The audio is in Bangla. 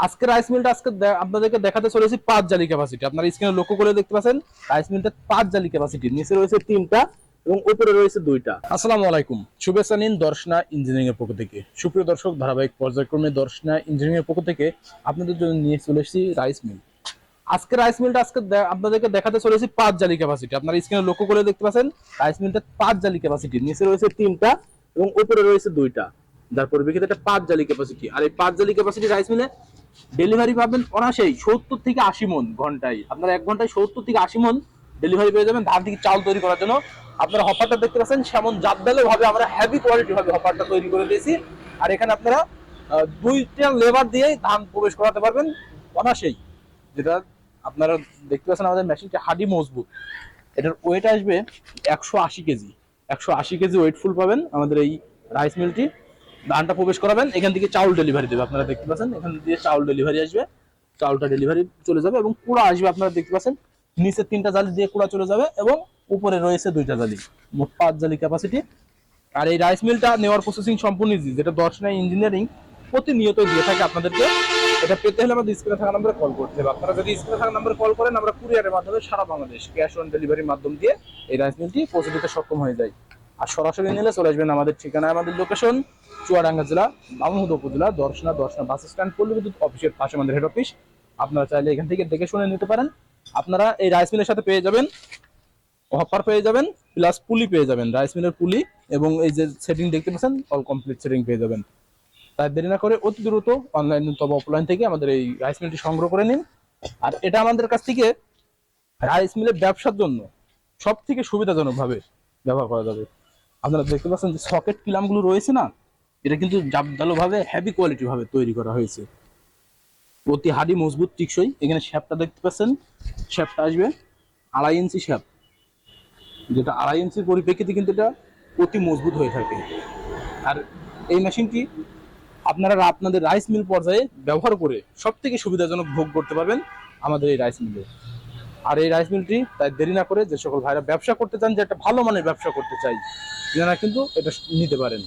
আজকে রাইস মিলটা আপনাদেরকে দেখাতে চলেছি 5 জালি ক্যাপাসিটি। আপনারা স্ক্রিনে লক্ষ্য করে দেখতে পাচ্ছেন রাইস মিলটা 5 জালি ক্যাপাসিটি, নিচে রয়েছে 3টা এবং উপরে রয়েছে 2টা। আসসালামু আলাইকুম, শুভেচ্ছা নিন দর্শনা ইঞ্জিনিয়ারিং এর পক্ষ থেকে। সুপ্রিয় দর্শক, ধারাবাহিক পর্যায়ক্রমে দর্শনা ইঞ্জিনিয়ারিং এর পক্ষ থেকে আপনাদের জন্য নিয়ে চলে এসেছি রাইস মিল। আজকে রাইস মিলটা আপনাদেরকে দেখাতে চলেছি 5 জালি ক্যাপাসিটি। আপনারা স্ক্রিনে লক্ষ্য করে দেখতে পাচ্ছেন রাইস মিলটা 5 জালি ক্যাপাসিটি, নিচে রয়েছে 3টা এবং উপরে রয়েছে 2টা। যার পরিপ্রেক্ষিতে এটা 5 জালি ক্যাপাসিটি। আর এই 5 জালি ক্যাপাসিটি রাইস মিলে ডেলিভারি পাবেন অনায়াসেই 70 থেকে 80 মন ঘন্টায়। আপনারা 1 ঘন্টায় 70 থেকে 80 মন ডেলিভারি পেয়ে যাবেন ধান থেকে চাউল তৈরি করার জন্য। আপনারা হপারটা দেখতে পাচ্ছেন সেমন জাতবেলে ভাবে আমরা হেভি কোয়ালিটি ভাবে হপারটা তৈরি করে দিয়েছি। আর এখানে আপনারা 2টা লেবার দিয়েই ধান প্রবেশ করাতে পারবেন অনায়াসেই। যেটা আপনারা দেখতে পাচ্ছেন আমাদের মেশিনটা হাডি মজবুত। এটার ওয়েট আসবে 180 কেজি। 180 কেজি ওয়েটফুল পাবেন আমাদের এই রাইস মিলটি। ধানটা প্রবেশ করাবেন, এখান থেকে চাউল ডেলিভারি দেবে। আপনারা দেখতে পাচ্ছেন এখান দিয়ে চাউল ডেলিভারি আসবে, চাউলটা ডেলিভারি চলে যাবে এবং কুড়া আসবে। আপনারা দেখতে পাচ্ছেন নিচে 3টা জালি দিয়ে কুড়া চলে যাবে এবং উপরে রয়েছে 2টা জালি, মোট 5 জালি ক্যাপাসিটি। আর এই রাইস মিলটা নেওয়ার প্রসেসিং সম্পূর্ণ ইজি, যেটা দর্শনা ইঞ্জিনিয়ারিং প্রতিনিয়ত দিয়ে থাকে আপনাদেরকে। এটা পেতে হলে আমাদের স্ক্রিনে থাকা নম্বরে কল করতে হবে। আপনারা যদি স্ক্রিনে থাকা নম্বরে কল করেন, আমরা কুরিয়ারের মাধ্যমে সারা বাংলাদেশ ক্যাশ অন ডেলিভারির মাধ্যম দিয়ে এই রাইস মিলটি পৌঁছে দিতে সক্ষম হয়ে যায়। আর সরাসরি নিলে চলে আসবেন আমাদের ঠিকানায়। আমাদের লোকেশন চুয়াডাঙ্গা জেলা বামুহুদ উপজেলা দর্শনা বাস স্ট্যান্ড, পল্লী বিদ্যুৎ অফিসের পাশে আমাদের হেড অফিস। আপনারা চাইলে এখান থেকে দেখে শুনে নিতে পারেন। আপনারা এই রাইস মিলের সাথে পেয়ে যাবেন হপার পেয়ে যাবেন, প্লাস পুলি পেয়ে যাবেন, রাইস মিলের পুলি এবং এই যে সেটিং দেখতে পাচ্ছেন অল কমপ্লিট সেটিং পেয়ে যাবেন। তাই দেরি না করে অতি দ্রুত অনলাইন অথবা অফলাইন থেকে আমাদের এই রাইস মিলটি সংগ্রহ করে নিন। আর এটা আমাদের কাছ থেকে রাইস মিলের ব্যবসার জন্য সব থেকে সুবিধাজনক ভাবে ব্যবহার করা যাবে। আপনারা দেখতে পাচ্ছেন যে সকেট কিলামগুলো রয়েছে না, এটা কিন্তু জাবদালো ভাবে হেভি কোয়ালিটি ভাবে তৈরি করা হয়েছে, অতি হাডি মজবুত টিকসই। এখানে শ্যাপটা দেখতে পাচ্ছেন, শ্যাপটা আসবে 2.5 ইঞ্চি শ্যাপ, যেটা 2.5 ইঞ্চির পরিপ্রেক্ষিতে কিন্তু এটা অতি মজবুত হয়ে থাকে। আর এই মেশিনটি আপনারা আপনাদের রাইস মিল পর্যায়ে ব্যবহার করে সব থেকে সুবিধাজনক ভোগ করতে পারবেন আমাদের এই রাইস মিলে। আর এই রাইস মিলটি তাই দেরি না করে যে সকল ভাইরা ব্যবসা করতে চান, যে একটা ভালো মানের ব্যবসা করতে চাই, যারা কিন্তু এটা নিতে পারেন।